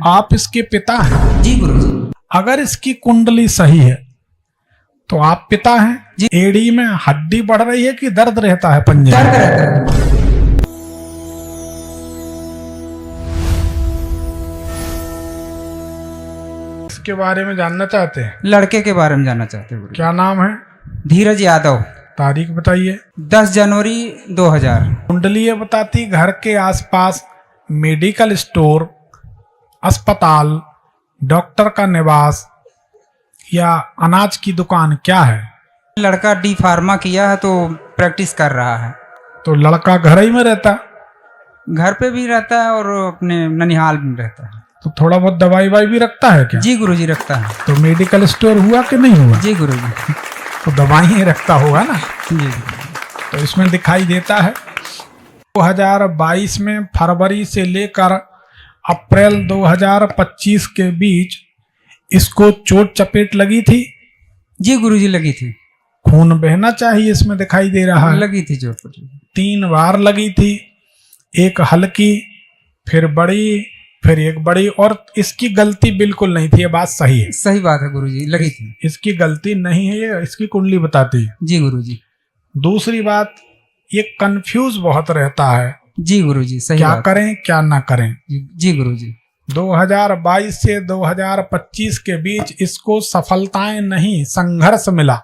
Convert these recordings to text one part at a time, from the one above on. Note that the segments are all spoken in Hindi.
आप इसके पिता हैं? जी गुरुजी। अगर इसकी कुंडली सही है तो आप पिता हैं जी। एड़ी में हड्डी बढ़ रही है कि दर्द रहता है पंजे में? दर्द रहता है। इसके बारे में जानना चाहते हैं? लड़के के बारे में जानना चाहते हैं गुरुजी। क्या नाम है? धीरज यादव। तारीख बताइए। 10 जनवरी 2000। कुंडली ये बताती घर के आसपास मेडिकल स्टोर, अस्पताल, डॉक्टर का निवास या अनाज की दुकान क्या है? लड़का डी फार्मा किया है तो प्रैक्टिस कर रहा है। तो लड़का घर ही में रहता, घर पे भी रहता है और अपने ननिहाल में रहता है। तो थोड़ा बहुत दवाई वाई भी रखता है क्या? जी गुरुजी रखता है। तो मेडिकल स्टोर हुआ कि नहीं हुआ? जी गुरुजी। तो दवाई ही रखता होगा ना। जी। तो इसमें दिखाई देता है 2022 में फरवरी से लेकर अप्रैल 2025 के बीच इसको चोट चपेट लगी थी। जी गुरुजी लगी थी। खून बहना चाहिए इसमें दिखाई दे रहा है। लगी थी चोट। 3 बार लगी थी, एक हल्की, फिर बड़ी, फिर एक बड़ी, और इसकी गलती बिल्कुल नहीं थी। ये बात सही है। सही बात है गुरुजी, लगी थी। इसकी गलती नहीं है, ये इसकी कुंडली बताती है। जी गुरुजी। दूसरी बात, ये कंफ्यूज बहुत रहता है। जी गुरुजी सही क्या बात। करें क्या ना करें। जी गुरुजी। 2022 से 2025 के बीच इसको सफलताएं नहीं, संघर्ष मिला।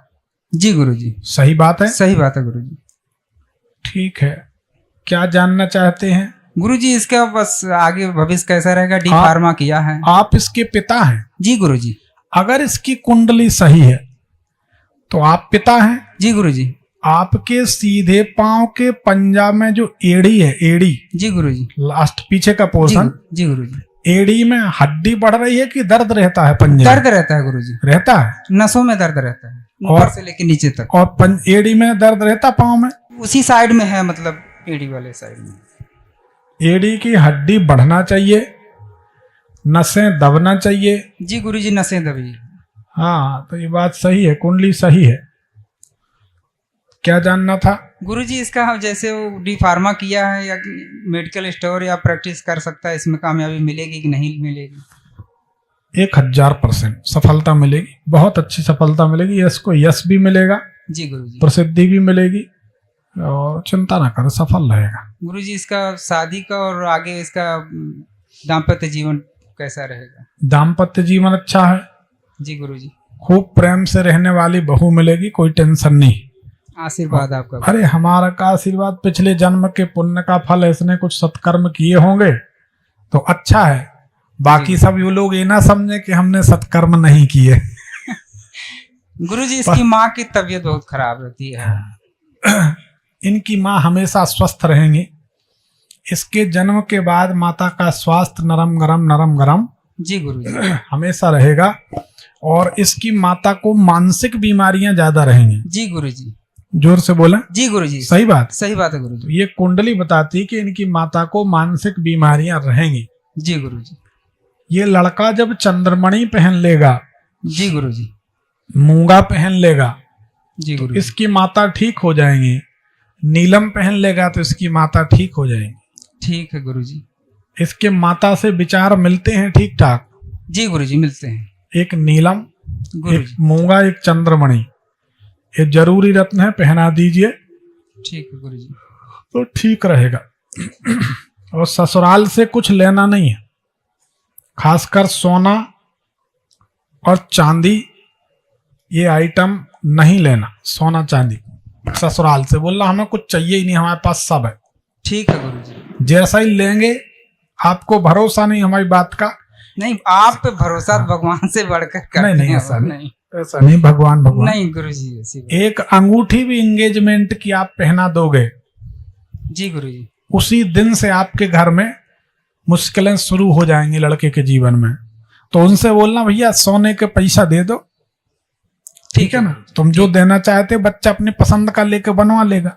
जी गुरुजी। सही बात है? सही बात है गुरुजी। ठीक है, क्या जानना चाहते हैं? गुरुजी इसका बस आगे भविष्य कैसा रहेगा? डी फार्मा किया है। आप इसके पिता हैं? जी गुरुजी। अगर इसकी कुंडली सही है तो आप पिता हैं। जी गुरुजी। आपके सीधे पांव के पंजा में जो एड़ी है, एड़ी, जी गुरुजी। लास्ट पीछे का पोर्शन, जी गुरुजी। एड़ी में हड्डी बढ़ रही है कि दर्द रहता है पंजे में? दर्द रहता है गुरुजी। रहता है। नसों में दर्द रहता है, और- ऊपर से लेके नीचे तक। और एड़ी में दर्द रहता पांव में? उसी साइड में है, मतलब एड़ी वाले साइड में। एड़ी की हड्डी बढ़ना चाहिए, नसें दबना चाहिए। जी गुरुजी नसें दबी। हाँ, तो ये बात सही है, कुंडली सही है। क्या जानना था? गुरुजी इसका जैसे वो डी फार्मा किया है या मेडिकल स्टोर या प्रैक्टिस कर सकता है, इसमें कामयाबी मिलेगी कि नहीं मिलेगी? 1000% सफलता मिलेगी, बहुत अच्छी सफलता मिलेगी। इसको यश भी मिलेगा, जी गुरुजी। प्रसिद्धि भी मिलेगी, और चिंता ना करें, सफल रहेगा। गुरुजी इसका शादी का और आगे इसका दाम्पत्य जीवन कैसा रहेगा? दाम्पत्य जीवन अच्छा है, जी गुरुजी। खूब प्रेम से रहने वाली बहू मिलेगी, कोई टेंशन नहीं। आशीर्वाद आपका। अरे हमारा का आशीर्वाद, पिछले जन्म के पुण्य का फल है, इसने कुछ सत्कर्म किए होंगे तो अच्छा है। बाकी सब ये लोग ये ना समझे कि हमने सत्कर्म नहीं किए। गुरुजी इसकी माँ की तबीयत बहुत खराब रहती है। इनकी माँ हमेशा स्वस्थ रहेंगी। इसके जन्म के बाद माता का स्वास्थ्य नरम गरम जी गुरुजी। हमेशा रहेगा, और इसकी माता को मानसिक बीमारियां ज्यादा रहेंगी। जी गुरुजी। जोर से बोला। जी गुरुजी। सही बात। सही बात है गुरुजी। तो ये कुंडली बताती है कि इनकी माता को मानसिक बीमारियां रहेंगी। जी गुरुजी। ये लड़का जब चंद्रमणि पहन लेगा, जी गुरुजी। मूंगा पहन लेगा, जी तो गुरुजी। इसकी माता ठीक हो जाएंगी। नीलम पहन लेगा तो इसकी माता ठीक हो जाएंगी। ठीक है गुरुजी। इसके माता से विचार मिलते हैं ठीक ठाक। जी गुरुजी मिलते हैं। एक नीलम, एक गुरुजी। मूंगा, एक चंद्रमणि, ये जरूरी रत्न है, पहना दीजिए ठीक है गुरुजी। तो ठीक रहेगा। और ससुराल से कुछ लेना नहीं है, खासकर सोना और चांदी, ये आइटम नहीं लेना। सोना चांदी ससुराल से बोलना हमें कुछ चाहिए ही नहीं, हमारे पास सब है। ठीक है गुरुजी। जैसा ही लेंगे, आपको भरोसा नहीं हमारी बात का? नहीं, आप पे भरोसा भगवान से बढ़कर करते नहीं, हैं। ऐसा नहीं, ऐसा नहीं। भगवान नहीं गुरुजी ऐसी बात। एक अंगूठी भी एंगेजमेंट की आप पहना दोगे, जी गुरुजी। उसी दिन से आपके घर में मुश्किलें शुरू हो जाएंगी लड़के के जीवन में। तो उनसे बोलना भैया सोने के पैसा दे दो, ठीक है ना? तुम जो देना चाहते हो बच्चा अपनी पसंद का लेके बनवा लेगा।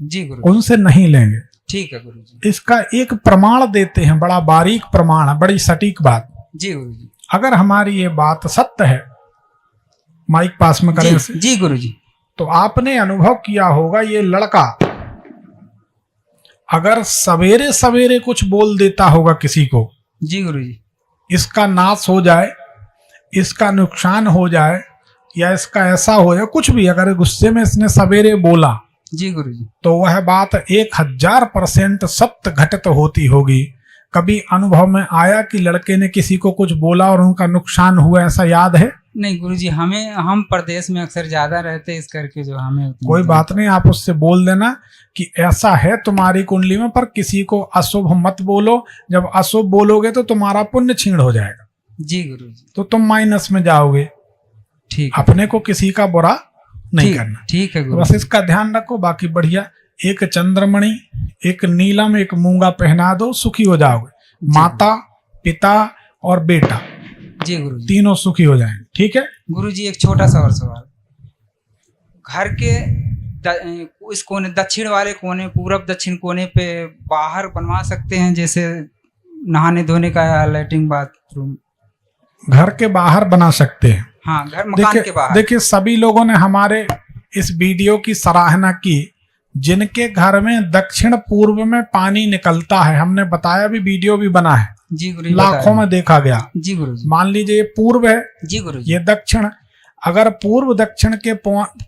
जी गुरुजी। उनसे नहीं लेंगे। ठीक है गुरुजी। इसका एक प्रमाण देते हैं, बड़ा बारीक प्रमाण है, बड़ी सटीक बात। जी गुरुजी। अगर हमारी ये बात सत्य है, माइक पास में करें से, जी गुरुजी। तो आपने अनुभव किया होगा, ये लड़का अगर सवेरे सवेरे कुछ बोल देता होगा किसी को, जी गुरुजी। इसका नाश हो जाए, इसका नुकसान हो जाए, या इसका ऐसा हो जाए, कुछ भी अगर गुस्से में इसने सवेरे बोला जी गुरुजी। तो वह बात 1000% सत्य घटित होती होगी। कभी अनुभव में आया कि लड़के ने किसी को कुछ बोला और उनका नुकसान हुआ, ऐसा याद है? नहीं गुरुजी, हम प्रदेश में अक्सर ज्यादा रहते, इस करके जो हमें कोई बात नहीं, आप उससे बोल देना कि ऐसा है तुम्हारी कुंडली में, पर किसी को अशुभ मत बोलो। जब अशुभ बोलोगे तो तुम्हारा पुण्य छीण हो जाएगा। जी गुरुजी। तो तुम माइनस में जाओगे। ठीक, अपने को किसी का बुरा नहीं करना। ठीक है तो गुरु। बस इसका ध्यान रखो, बाकी बढ़िया। एक चंद्रमणि, एक नीलम, एक मूंगा पहना दो, सुखी हो जाओगे। माता, पिता और बेटा जी गुरुजी। तीनों सुखी हो जाएंगे। ठीक है गुरुजी, एक छोटा सा और सवाल। घर के इस कोने, दक्षिण वाले कोने, पूरब दक्षिण कोने पे बाहर बनवा सकते हैं, जैसे नहाने धोने का या लैट्रिन बाथरूम? घर के बाहर बना सकते हैं। हाँ, घर मकान के बाहर। देखिए सभी लोगों ने हमारे इस वीडियो की सराहना की जिनके घर में दक्षिण पूर्व में पानी निकलता है। हमने बताया भी, वीडियो भी बना है, जी गुरुजी, लाखों में देखा गया। जी गुरुजी। मान लीजिए ये पूर्व है, जी गुरुजी। ये दक्षिण। अगर पूर्व दक्षिण के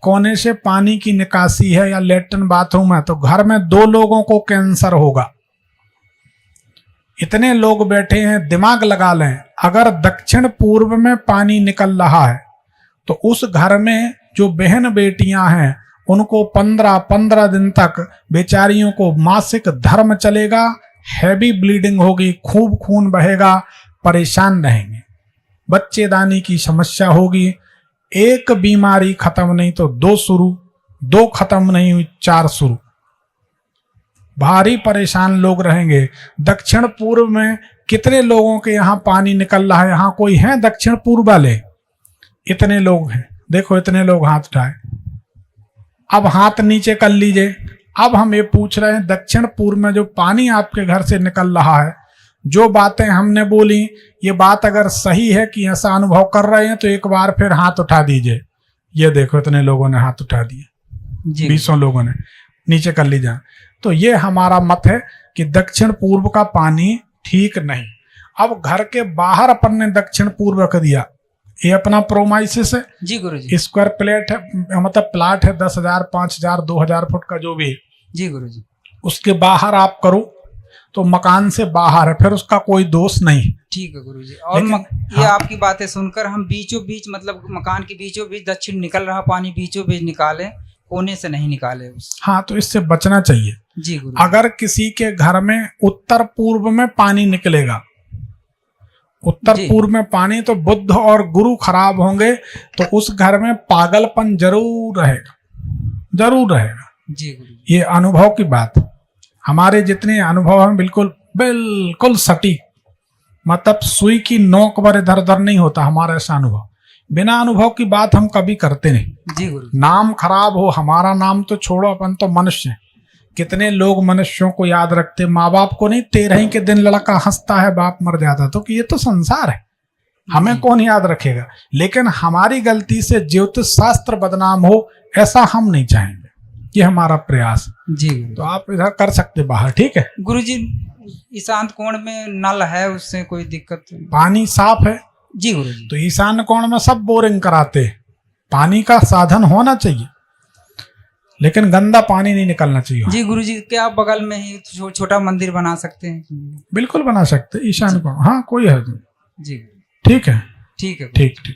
कोने से पानी की निकासी है या लेट्रिन बाथरूम है, तो घर में 2 लोगों को कैंसर होगा। इतने लोग बैठे हैं, दिमाग लगा लें। अगर दक्षिण पूर्व में पानी निकल रहा है तो उस घर में जो बहन बेटियां हैं उनको 15 दिन तक बेचारियों को मासिक धर्म चलेगा, हैवी ब्लीडिंग होगी, खूब खून बहेगा, परेशान रहेंगे, बच्चेदानी की समस्या होगी। एक बीमारी खत्म नहीं तो 2 शुरू, 2 खत्म नहीं हुई 4 शुरू। भारी परेशान लोग रहेंगे। दक्षिण पूर्व में कितने लोगों के यहाँ पानी निकल रहा है? यहाँ कोई है दक्षिण पूर्व वाले? इतने लोग हैं, देखो इतने लोग हाथ उठाए। अब हाथ नीचे कर लीजिए। अब हम ये पूछ रहे हैं, दक्षिण पूर्व में जो पानी आपके घर से निकल रहा है, जो बातें हमने बोली, ये बात अगर सही है कि ऐसा अनुभव कर रहे हैं तो एक बार फिर हाथ उठा दीजिए। ये देखो इतने लोगों ने हाथ उठा दिए, 20 लोगों ने। नीचे कर लीजिए। तो ये हमारा मत है कि दक्षिण पूर्व का पानी ठीक नहीं। अब घर के बाहर अपन ने दक्षिण पूर्व रख दिया, ये अपना प्रोमाइसिस है। जी गुरुजी। स्क्वायर प्लेट है, मतलब प्लाट है 10,000, 5,000, 2,000 फुट का जो भी। जी गुरुजी। उसके बाहर आप करो तो मकान से बाहर है, फिर उसका कोई दोष नहीं। ठीक है गुरुजी। और ये आपकी बातें सुनकर हम बीचों बीच, मतलब मकान के बीचों बीच दक्षिण निकल रहा पानी बीचों बीच निकाले, कोने से नहीं निकाले। हाँ, तो इससे बचना चाहिए। जी गुरुजी। अगर किसी के घर में उत्तर पूर्व में पानी निकलेगा, उत्तर पूर्व में पानी, तो बुध और गुरु खराब होंगे, तो उस घर में पागलपन जरूर रहेगा, जरूर रहेगा। जी गुरुजी। ये अनुभव की बात, हमारे जितने अनुभव हैं बिल्कुल बिल्कुल सटीक, मतलब सुई की नोक पर इधर उधर नहीं होता हमारा ऐसा अनुभव। बिना अनुभव की बात हम कभी करते नहीं। जी गुरुजी। नाम खराब हो, हमारा नाम तो छोड़ो, अपन तो मनुष्य हैं। कितने लोग मनुष्यों को याद रखते, माँ बाप को नहीं। 13 के दिन लड़का हंसता है, बाप मर जाता, तो कि ये तो संसार है, हमें कौन याद रखेगा। लेकिन हमारी गलती से ज्योतिष शास्त्र बदनाम हो, ऐसा हम नहीं चाहेंगे। ये हमारा प्रयास। जी। तो आप इधर कर सकते बाहर, ठीक है गुरुजी। ईशान कोण में नल है, उससे कोई दिक्कत? पानी साफ है। जी गुरुजी। तो ईशान कोण में सब बोरिंग कराते हैं, पानी का साधन होना चाहिए, लेकिन गंदा पानी नहीं निकलना चाहिए। जी गुरुजी। क्या आप बगल में ही छोटा मंदिर बना सकते हैं? बिल्कुल बना सकते, ईशान कोण। हाँ, कोई है। जी ठीक है, ठीक है, ठीक ठीक।